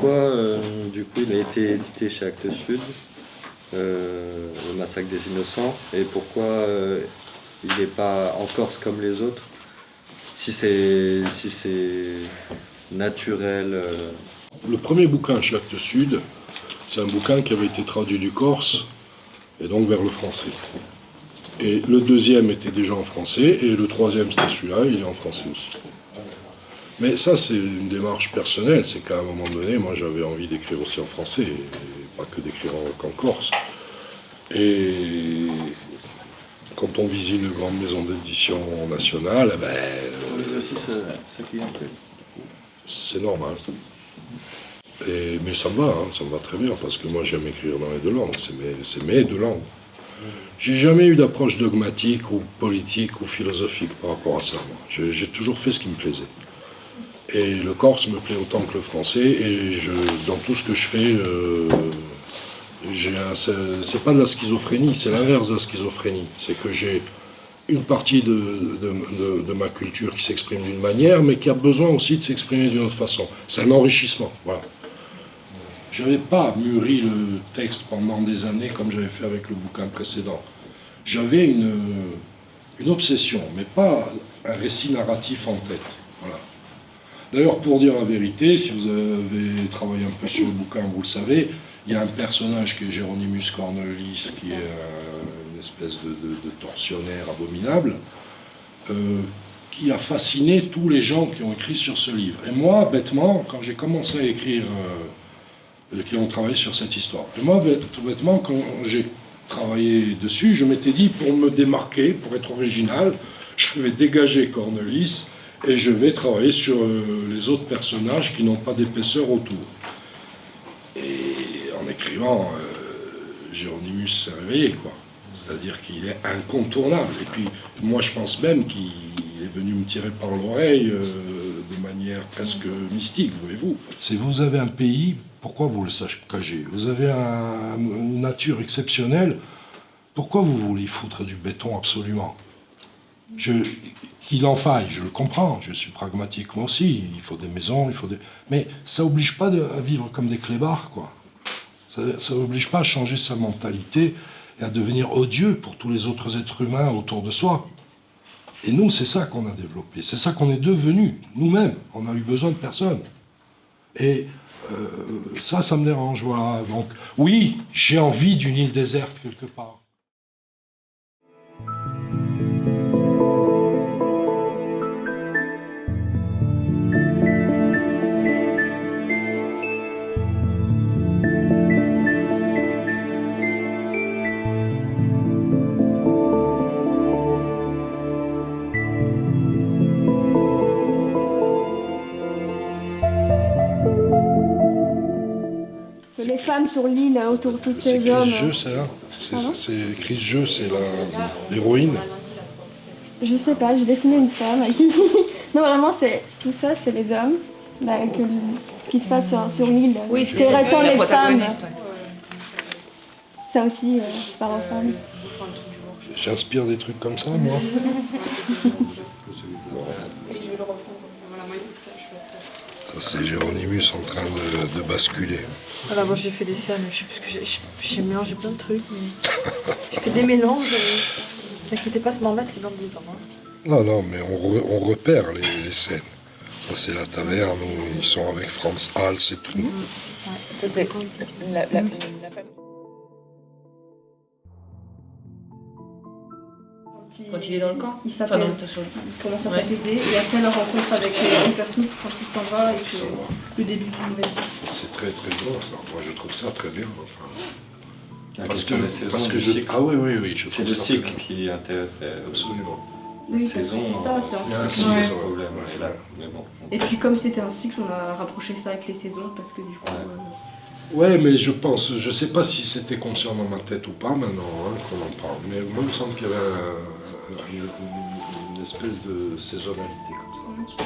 pourquoi, du coup, il a été édité chez Actes Sud, le Massacre des Innocents, et pourquoi il n'est pas en Corse comme les autres, si c'est naturel. Le premier bouquin chez Actes Sud, c'est un bouquin qui avait été traduit du corse et donc vers le français. Et le deuxième était déjà en français et le troisième c'était celui-là, il est en français aussi. Mais ça c'est une démarche personnelle, c'est qu'à un moment donné, moi j'avais envie d'écrire aussi en français, et pas que d'écrire qu'en corse. Et quand on visite une grande maison d'édition nationale, c'est normal. Mais ça me va, ça me va très bien, parce que moi j'aime écrire dans les deux langues, c'est mes deux langues. J'ai jamais eu d'approche dogmatique ou politique ou philosophique par rapport à ça. J'ai toujours fait ce qui me plaisait. Et le corse me plaît autant que le français, et dans tout ce que je fais, c'est pas de la schizophrénie, c'est l'inverse de la schizophrénie. C'est que j'ai une partie de ma culture qui s'exprime d'une manière, mais qui a besoin aussi de s'exprimer d'une autre façon. C'est un enrichissement, voilà. Je n'avais pas mûri le texte pendant des années comme j'avais fait avec le bouquin précédent. J'avais une obsession, mais pas un récit narratif en tête. Voilà. D'ailleurs, pour dire la vérité, si vous avez travaillé un peu sur le bouquin, vous le savez, il y a un personnage qui est Géronymus Cornelis, qui est une espèce de tortionnaire abominable, qui a fasciné tous les gens qui ont écrit sur ce livre. Et moi, bêtement, quand j'ai commencé à écrire... qui ont travaillé sur cette histoire. Et moi, tout bêtement, quand j'ai travaillé dessus, je m'étais dit, pour me démarquer, pour être original, je vais dégager Cornelis et je vais travailler sur les autres personnages qui n'ont pas d'épaisseur autour. Et en écrivant, Géronymus s'est réveillé, quoi. C'est-à-dire qu'il est incontournable. Et puis, moi, je pense même qu'il est venu me tirer par l'oreille de manière presque mystique, voyez-vous. Si vous avez un pays... Pourquoi vous le cachez? Vous avez une nature exceptionnelle. Pourquoi vous voulez y foutre du béton absolument? Qu'il en faille, je le comprends. Je suis pragmatique moi aussi. Il faut des maisons, il faut des... Mais ça n'oblige pas à vivre comme des clébards, quoi. Ça n'oblige pas à changer sa mentalité et à devenir odieux pour tous les autres êtres humains autour de soi. Et nous, c'est ça qu'on a développé. C'est ça qu'on est devenus, nous-mêmes. On n'a eu besoin de personne. Et... ça me dérange, voilà. Donc, oui, j'ai envie d'une île déserte quelque part. Les femmes sur l'île autour de tous ces hommes. C'est Chris Jeu, c'est là. C'est Chris Jeu, c'est l'héroïne. Je sais pas, j'ai dessiné une femme. Non, vraiment, tout ça, c'est les hommes. Ce qui se passe sur l'île. Oui, c'est la protagoniste. Femmes. Ça aussi, c'est par la femme. J'inspire des trucs comme ça, moi. Ça, c'est Géronymus en train de basculer. Voilà, moi j'ai fait des scènes, je sais plus ce que j'ai mélangé plein de trucs, mais j'ai fait des mélanges. Ne vous inquiétez pas, c'est normal, c'est dans 10 ans. Non, mais on repère les scènes. Ça, c'est la taverne où ils sont avec Franz Hals et tout. Ouais, ça, c'est la famille. Quand il est dans le camp, il commence à s'apaiser, et après la rencontre avec Huntertooth quand il s'en va et que le début d'une nouvelle vie. C'est très très bon ça, moi je trouve ça très bien. Parce que Ah oui, je c'est trouve le ça cycle qui intéresse. Absolument. Oui, Saison, c'est ça, c'est un cycle. cycle. le problème est là. Mais bon. Et puis comme c'était un cycle, on a rapproché ça avec les saisons parce que du coup... Ouais, mais je sais pas si c'était conscient dans ma tête ou pas maintenant qu'on en parle, mais moi il me semble qu'il y avait une espèce de saisonnalité comme ça.